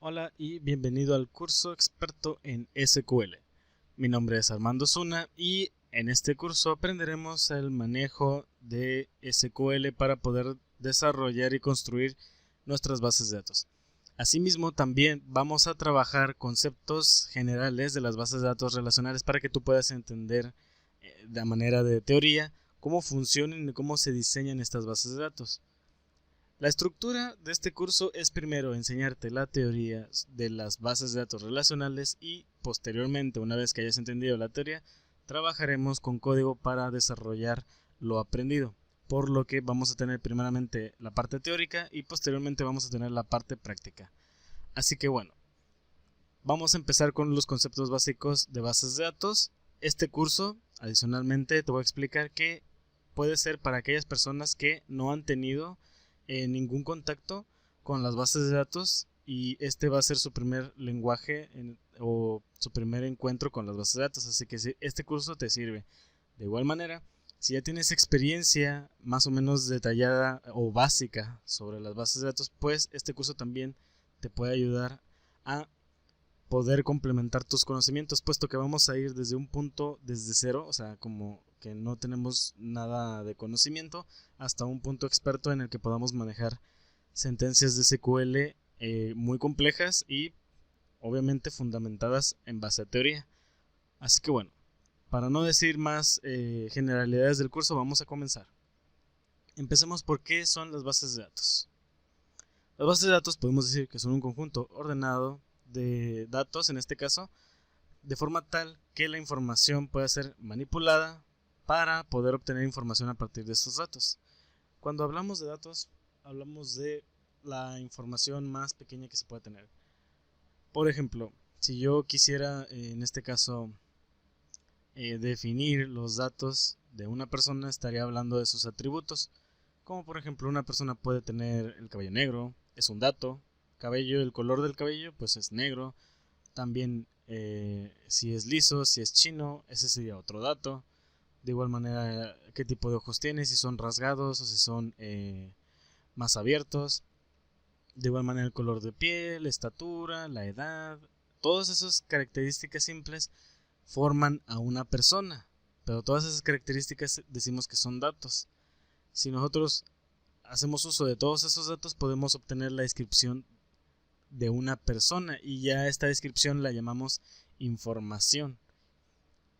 Hola y bienvenido al curso experto en SQL. Mi nombre es Armando Zuna y en este curso aprenderemos el manejo de SQL para poder desarrollar y construir nuestras bases de datos. Asimismo, también vamos a trabajar conceptos generales de las bases de datos relacionales para que tú puedas entender de manera de teoría cómo funcionan y cómo se diseñan estas bases de datos. La estructura de este curso es primero enseñarte la teoría de las bases de datos relacionales y posteriormente, una vez que hayas entendido la teoría, trabajaremos con código para desarrollar lo aprendido. Por lo que vamos a tener primeramente la parte teórica y posteriormente vamos a tener la parte práctica. Así que bueno, vamos a empezar con los conceptos básicos de bases de datos. Este curso, adicionalmente, te voy a explicar que puede ser para aquellas personas que no han tenido ningún contacto con las bases de datos y este va a ser su primer lenguaje o su primer encuentro con las bases de datos, así que este curso te sirve. De igual manera, si ya tienes experiencia más o menos detallada o básica sobre las bases de datos, pues este curso también te puede ayudar a poder complementar tus conocimientos, puesto que vamos a ir desde un punto desde cero, o sea, como que no tenemos nada de conocimiento, hasta un punto experto en el que podamos manejar sentencias de SQL muy complejas y obviamente fundamentadas en base a teoría. Así que bueno, para no decir más generalidades del curso, vamos a comenzar. Empecemos por qué son las bases de datos. Las bases de datos podemos decir que son un conjunto ordenado de datos, en este caso, de forma tal que la información pueda ser manipulada para poder obtener información a partir de estos datos. Cuando hablamos de datos, hablamos de la información más pequeña que se puede tener. Por ejemplo, si yo quisiera, en este caso, definir los datos de una persona, estaría hablando de sus atributos. Como por ejemplo, una persona puede tener el cabello negro, es un dato. Cabello, el color del cabello, pues es negro. También si es liso, si es chino, ese sería otro dato. De igual manera, qué tipo de ojos tiene, si son rasgados o si son más abiertos. De igual manera, el color de piel, la estatura, la edad. Todas esas características simples forman a una persona. Pero todas esas características decimos que son datos. Si nosotros hacemos uso de todos esos datos, podemos obtener la descripción de una persona y ya esta descripción la llamamos información.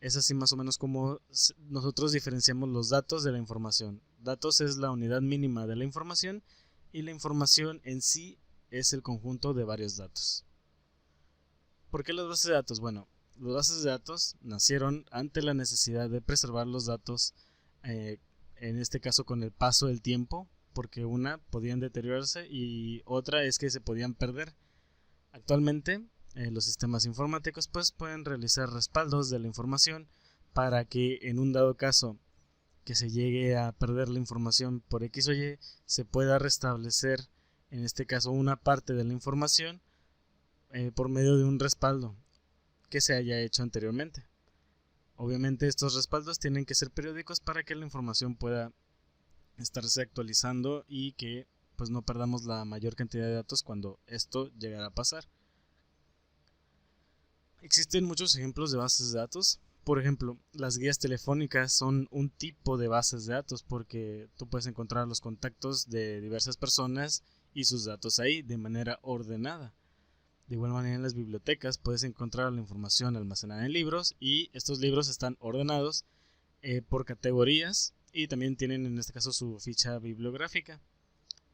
Es así más o menos como nosotros diferenciamos los datos de la información. Datos es la unidad mínima de la información y la información en sí es el conjunto de varios datos. ¿Por qué las bases de datos? Bueno, las bases de datos nacieron ante la necesidad de preservar los datos, en este caso con el paso del tiempo, porque una podían deteriorarse y otra es que se podían perder. Actualmente, los sistemas informáticos pues pueden realizar respaldos de la información para que en un dado caso que se llegue a perder la información por X o Y, se pueda restablecer, en este caso, una parte de la información por medio de un respaldo que se haya hecho anteriormente. Obviamente estos respaldos tienen que ser periódicos para que la información pueda estarse actualizando y que pues no perdamos la mayor cantidad de datos cuando esto llegara a pasar. Existen muchos ejemplos de bases de datos. Por ejemplo, las guías telefónicas son un tipo de bases de datos porque tú puedes encontrar los contactos de diversas personas y sus datos ahí de manera ordenada. De igual manera, en las bibliotecas puedes encontrar la información almacenada en libros y estos libros están ordenados por categorías y también tienen en este caso su ficha bibliográfica.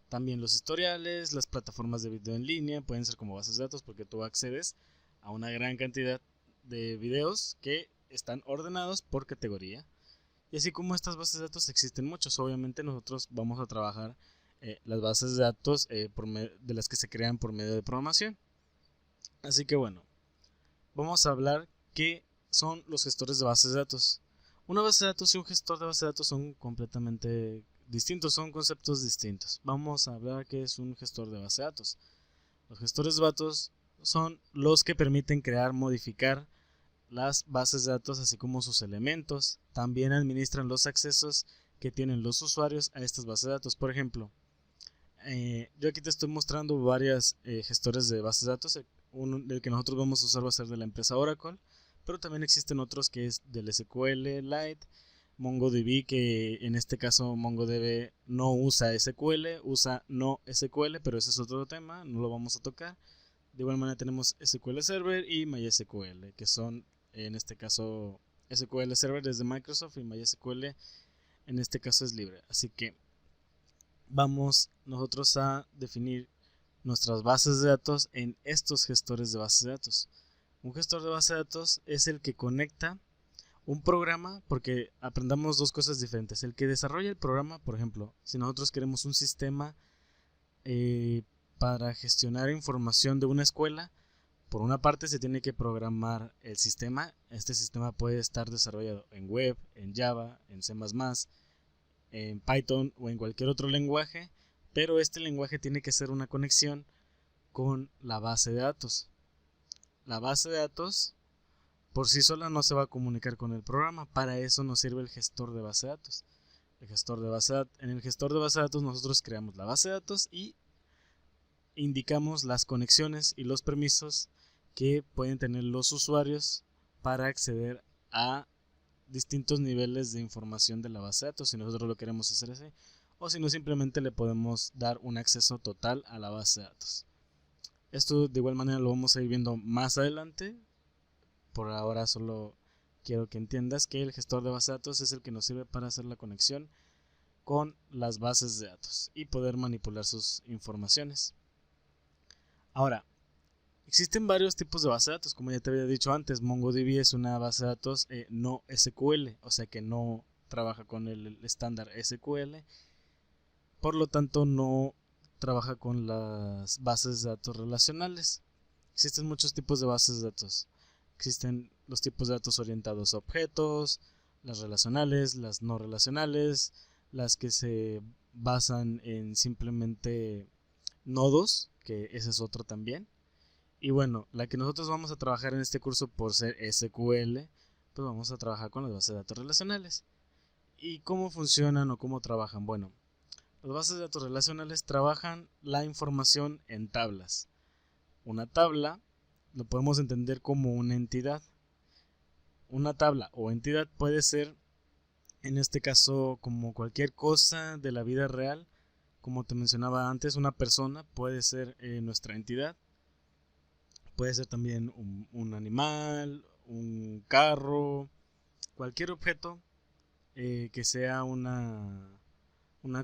También los historiales, las plataformas de video en línea pueden ser como bases de datos porque tú accedes a una gran cantidad de videos que están ordenados por categoría. Y así como estas bases de datos existen muchos, obviamente nosotros vamos a trabajar las bases de datos de las que se crean por medio de programación. Así que bueno, vamos a hablar qué son los gestores de bases de datos. Una base de datos y un gestor de base de datos son completamente distintos, son conceptos distintos. Vamos a hablar qué es un gestor de base de datos. Los gestores de datos son los que permiten crear, modificar las bases de datos así como sus elementos. También administran los accesos que tienen los usuarios a estas bases de datos. Por ejemplo, Yo aquí te estoy mostrando varias gestores de bases de datos. Uno del que nosotros vamos a usar va a ser de la empresa Oracle, pero también existen otros que es del SQLite, MongoDB, que en este caso MongoDB no usa SQL, usa no SQL, pero ese es otro tema, no lo vamos a tocar. De igual manera tenemos SQL Server y MySQL, que son en este caso SQL Server desde Microsoft y MySQL en este caso es libre. Así que vamos nosotros a definir nuestras bases de datos en estos gestores de bases de datos. Un gestor de base de datos es el que conecta un programa, porque aprendamos dos cosas diferentes. El que desarrolla el programa, por ejemplo, si nosotros queremos un sistema para gestionar información de una escuela, por una parte se tiene que programar el sistema. Este sistema puede estar desarrollado en web, en Java, en C++, en Python o en cualquier otro lenguaje, pero este lenguaje tiene que hacer una conexión con la base de datos. La base de datos por sí sola no se va a comunicar con el programa, para eso nos sirve el gestor de base de datos. En el gestor de base de datos nosotros creamos la base de datos y indicamos las conexiones y los permisos que pueden tener los usuarios para acceder a distintos niveles de información de la base de datos, si nosotros lo queremos hacer así, o si no, simplemente le podemos dar un acceso total a la base de datos. Esto de igual manera lo vamos a ir viendo más adelante. Por ahora solo quiero que entiendas que el gestor de base de datos es el que nos sirve para hacer la conexión con las bases de datos y poder manipular sus informaciones. Ahora, existen varios tipos de base de datos, como ya te había dicho antes. MongoDB es una base de datos no SQL, o sea que no trabaja con el estándar SQL, por lo tanto no trabaja con las bases de datos relacionales. Existen muchos tipos de bases de datos. Existen los tipos de datos orientados a objetos, las relacionales, las no relacionales, las que se basan en simplemente nodos, que ese es otro también. Y bueno, la que nosotros vamos a trabajar en este curso por ser SQL, pues vamos a trabajar con las bases de datos relacionales. ¿Y cómo funcionan o cómo trabajan? Bueno, las bases de datos relacionales trabajan la información en tablas. Una tabla lo podemos entender como una entidad. Una tabla o entidad puede ser, en este caso, como cualquier cosa de la vida real. Como te mencionaba antes, una persona puede ser nuestra entidad. Puede ser también un animal, un carro, cualquier objeto que sea una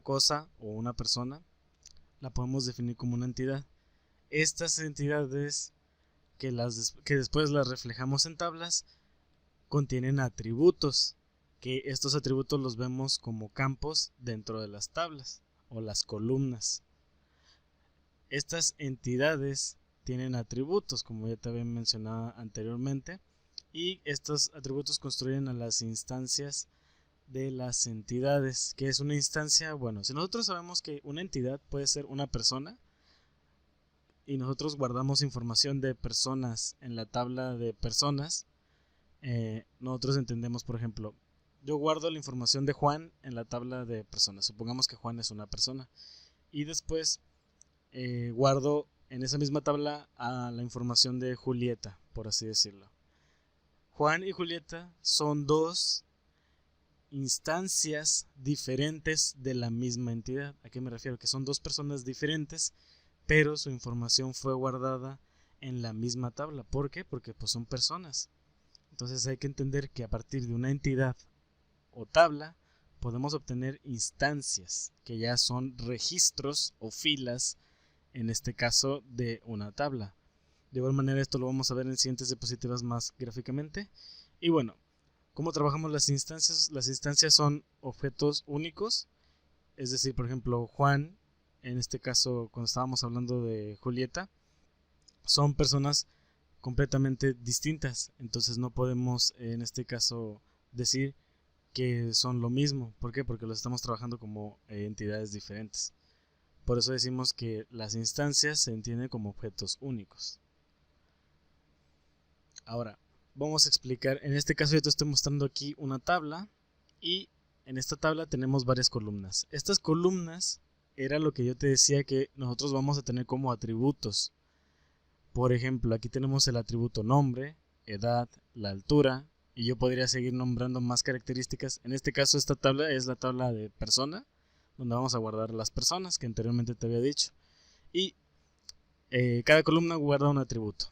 cosa o una persona, la podemos definir como una entidad. Estas entidades que después las reflejamos en tablas contienen atributos, que estos atributos los vemos como campos dentro de las tablas o las columnas. Estas entidades tienen atributos, como ya te había mencionado anteriormente, y estos atributos construyen a las instancias de las entidades. ¿Qué es una instancia? Bueno, si nosotros sabemos que una entidad puede ser una persona y nosotros guardamos información de personas en la tabla de personas, nosotros entendemos, por ejemplo, yo guardo la información de Juan en la tabla de personas. Supongamos que Juan es una persona y después guardo en esa misma tabla a la información de Julieta, por así decirlo. Juan y Julieta son dos instancias diferentes de la misma entidad. ¿A qué me refiero? Que son dos personas diferentes, pero su información fue guardada en la misma tabla. ¿Por qué? Porque pues son personas. Entonces hay que entender que a partir de una entidad o tabla podemos obtener instancias, que ya son registros o filas, en este caso de una tabla. De igual manera esto lo vamos a ver en siguientes diapositivas más gráficamente. Y bueno, ¿cómo trabajamos las instancias? Las instancias son objetos únicos, es decir, por ejemplo, Juan, en este caso cuando estábamos hablando de Julieta, son personas completamente distintas, entonces no podemos en este caso decir que son lo mismo. ¿Por qué? Porque los estamos trabajando como entidades diferentes. Por eso decimos que las instancias se entienden como objetos únicos. Ahora, vamos a explicar, en este caso yo te estoy mostrando aquí una tabla y en esta tabla tenemos varias columnas. Estas columnas era lo que yo te decía que nosotros vamos a tener como atributos. Por ejemplo, aquí tenemos el atributo nombre, edad, la altura, y yo podría seguir nombrando más características. En este caso, esta tabla es la tabla de persona, donde vamos a guardar las personas que anteriormente te había dicho. Y cada columna guarda un atributo.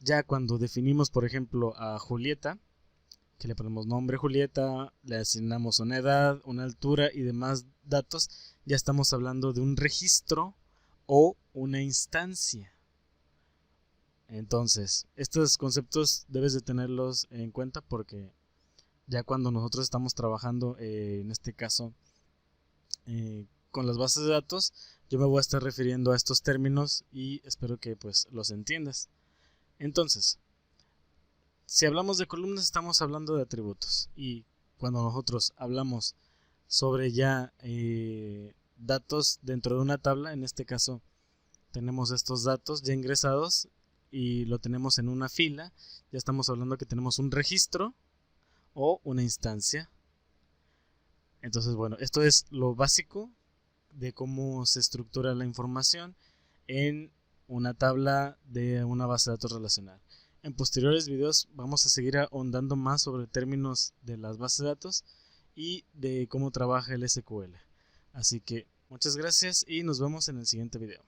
Ya cuando definimos, por ejemplo, a Julieta, que le ponemos nombre Julieta, le asignamos una edad, una altura y demás datos, ya estamos hablando de un registro o una instancia. Entonces, estos conceptos debes de tenerlos en cuenta porque ya cuando nosotros estamos trabajando, en este caso, con las bases de datos, yo me voy a estar refiriendo a estos términos y espero que pues los entiendas. Entonces, si hablamos de columnas estamos hablando de atributos, y cuando nosotros hablamos sobre ya datos dentro de una tabla, en este caso tenemos estos datos ya ingresados y lo tenemos en una fila, ya estamos hablando que tenemos un registro o una instancia. Entonces, bueno, esto es lo básico de cómo se estructura la información en una tabla de una base de datos relacional. En posteriores videos vamos a seguir ahondando más sobre términos de las bases de datos y de cómo trabaja el SQL. Así que muchas gracias y nos vemos en el siguiente video.